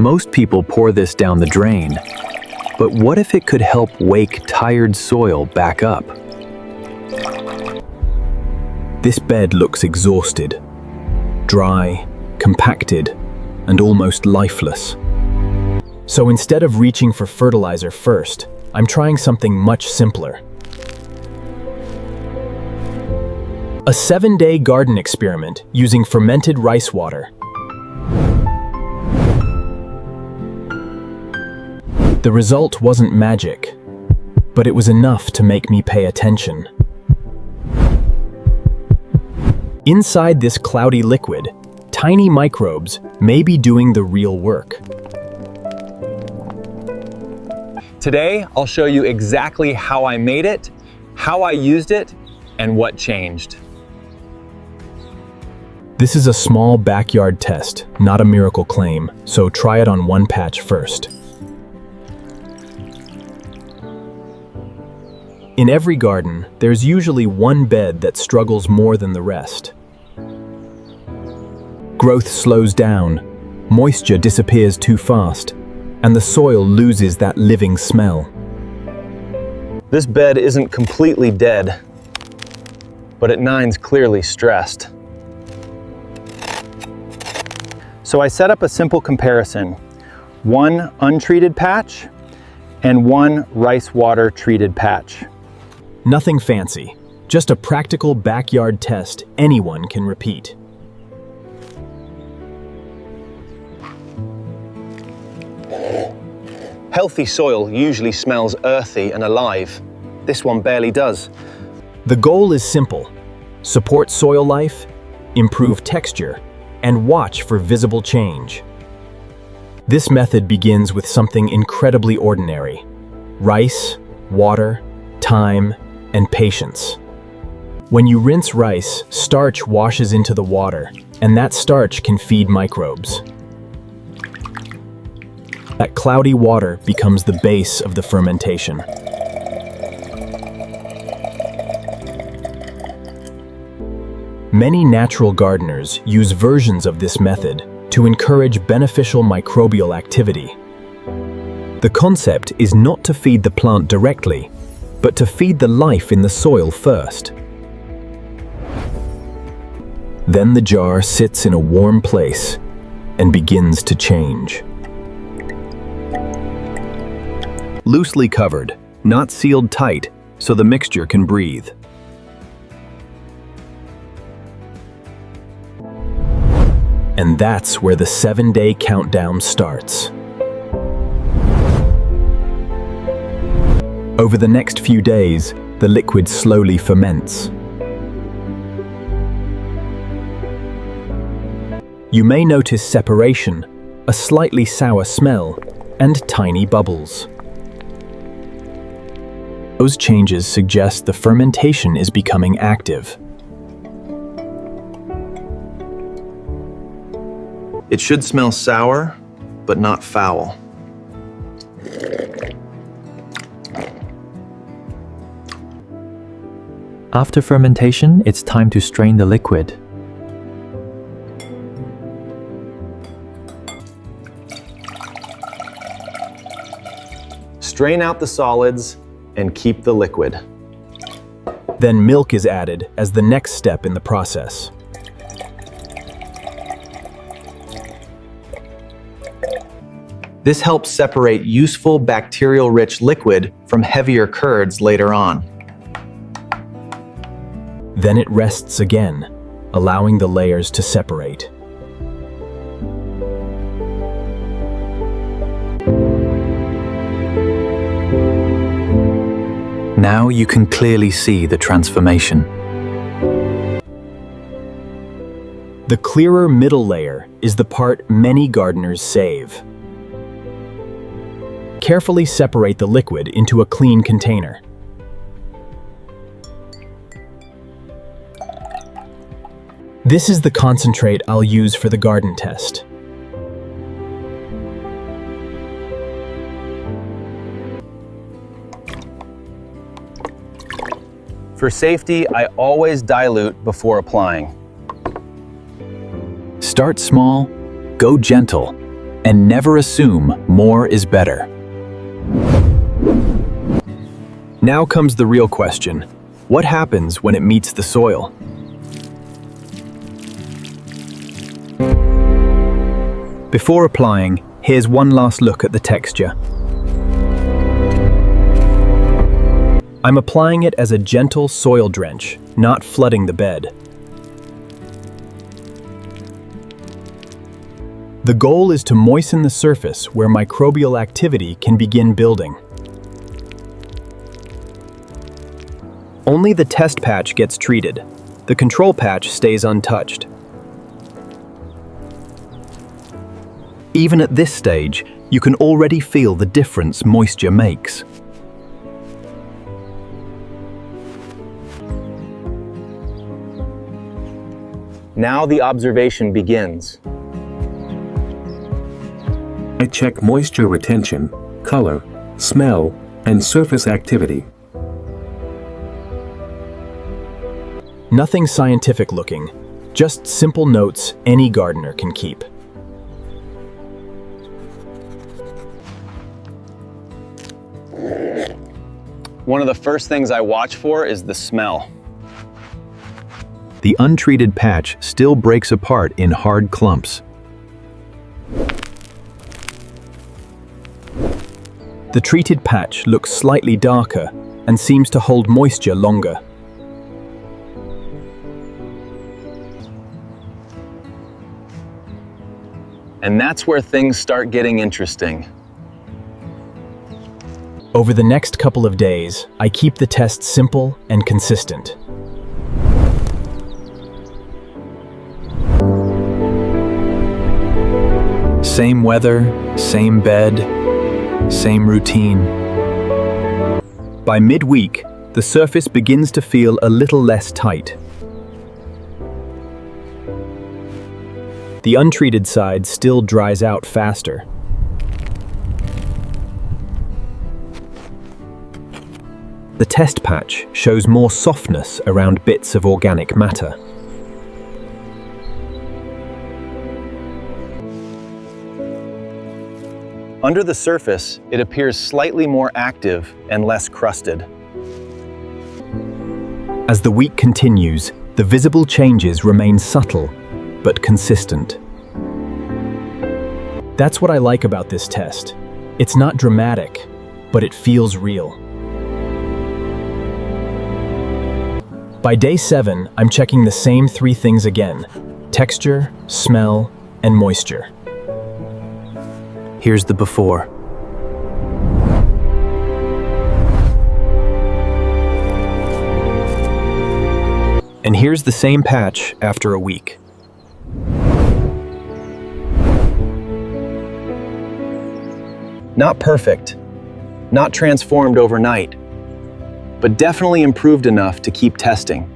Most people pour this down the drain, but what if it could help wake tired soil back up? This bed looks exhausted, dry, compacted, and almost lifeless. So instead of reaching for fertilizer first, I'm trying something much simpler. A 7-day garden experiment using fermented rice water. The result wasn't magic, but it was enough to make me pay attention. Inside this cloudy liquid, tiny microbes may be doing the real work. Today, I'll show you exactly how I made it, how I used it, and what changed. This is a small backyard test, not a miracle claim, so try it on one patch first. In every garden, there's usually one bed that struggles more than the rest. Growth slows down, moisture disappears too fast, and the soil loses that living smell. This bed isn't completely dead, but at 9's clearly stressed. So I set up a simple comparison. One untreated patch and one rice water treated patch. Nothing fancy, just a practical backyard test anyone can repeat. Healthy soil usually smells earthy and alive. This one barely does. The goal is simple: support soil life, improve texture, and watch for visible change. This method begins with something incredibly ordinary: rice, water, time, and patience. When you rinse rice, starch washes into the water, and that starch can feed microbes. That cloudy water becomes the base of the fermentation. Many natural gardeners use versions of this method to encourage beneficial microbial activity. The concept is not to feed the plant directly, but to feed the life in the soil first. Then the jar sits in a warm place and begins to change. Loosely covered, not sealed tight, so the mixture can breathe. And that's where the 7-day countdown starts. Over the next few days, the liquid slowly ferments. You may notice separation, a slightly sour smell, and tiny bubbles. Those changes suggest the fermentation is becoming active. It should smell sour, but not foul. After fermentation, it's time to strain the liquid. Strain out the solids and keep the liquid. Then milk is added as the next step in the process. This helps separate useful bacterial-rich liquid from heavier curds later on. Then it rests again, allowing the layers to separate. Now you can clearly see the transformation. The clearer middle layer is the part many gardeners save. Carefully separate the liquid into a clean container. This is the concentrate I'll use for the garden test. For safety, I always dilute before applying. Start small, go gentle, And never assume more is better. Now comes the real question. What happens when it meets the soil? Before applying, here's one last look at the texture. I'm applying it as a gentle soil drench, not flooding the bed. The goal is to moisten the surface where microbial activity can begin building. Only the test patch gets treated. The control patch stays untouched. Even at this stage, you can already feel the difference moisture makes. Now the observation begins. I check moisture retention, color, smell, and surface activity. Nothing scientific looking, just simple notes any gardener can keep. One of the first things I watch for is the smell. The untreated patch still breaks apart in hard clumps. The treated patch looks slightly darker and seems to hold moisture longer. And that's where things start getting interesting. Over the next couple of days, I keep the test simple and consistent. Same weather, same bed, same routine. By midweek, the surface begins to feel a little less tight. The untreated side still dries out faster. The test patch shows more softness around bits of organic matter. Under the surface, it appears slightly more active and less crusted. As the week continues, the visible changes remain subtle but consistent. That's what I like about this test. It's not dramatic, but it feels real. By day 7, I'm checking the same 3 things again: texture, smell, and moisture. Here's the before. And here's the same patch after a week. Not perfect, not transformed overnight, but definitely improved enough to keep testing.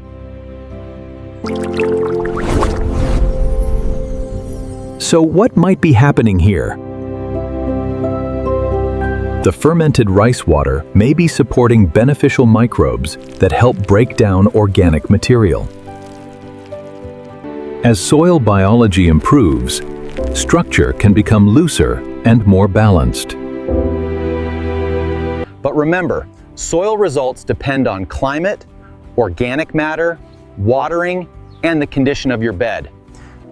So what might be happening here? The fermented rice water may be supporting beneficial microbes that help break down organic material. As soil biology improves, structure can become looser and more balanced. But remember, soil results depend on climate, organic matter, watering, and the condition of your bed.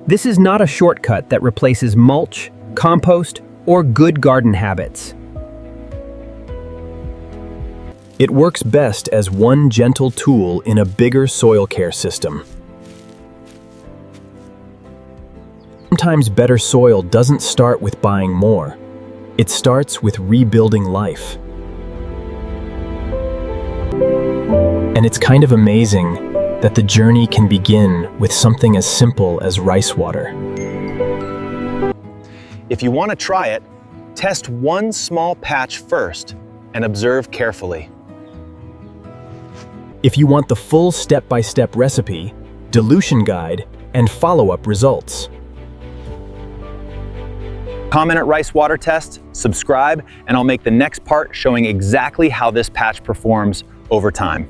This is not a shortcut that replaces mulch, compost, or good garden habits. It works best as one gentle tool in a bigger soil care system. Sometimes better soil doesn't start with buying more. It starts with rebuilding life. And it's kind of amazing that the journey can begin with something as simple as rice water. If you want to try it, test one small patch first and observe carefully. If you want the full step-by-step recipe, dilution guide, and follow-up results. Comment at Rice Water Test, subscribe, and I'll make the next part showing exactly how this patch performs over time.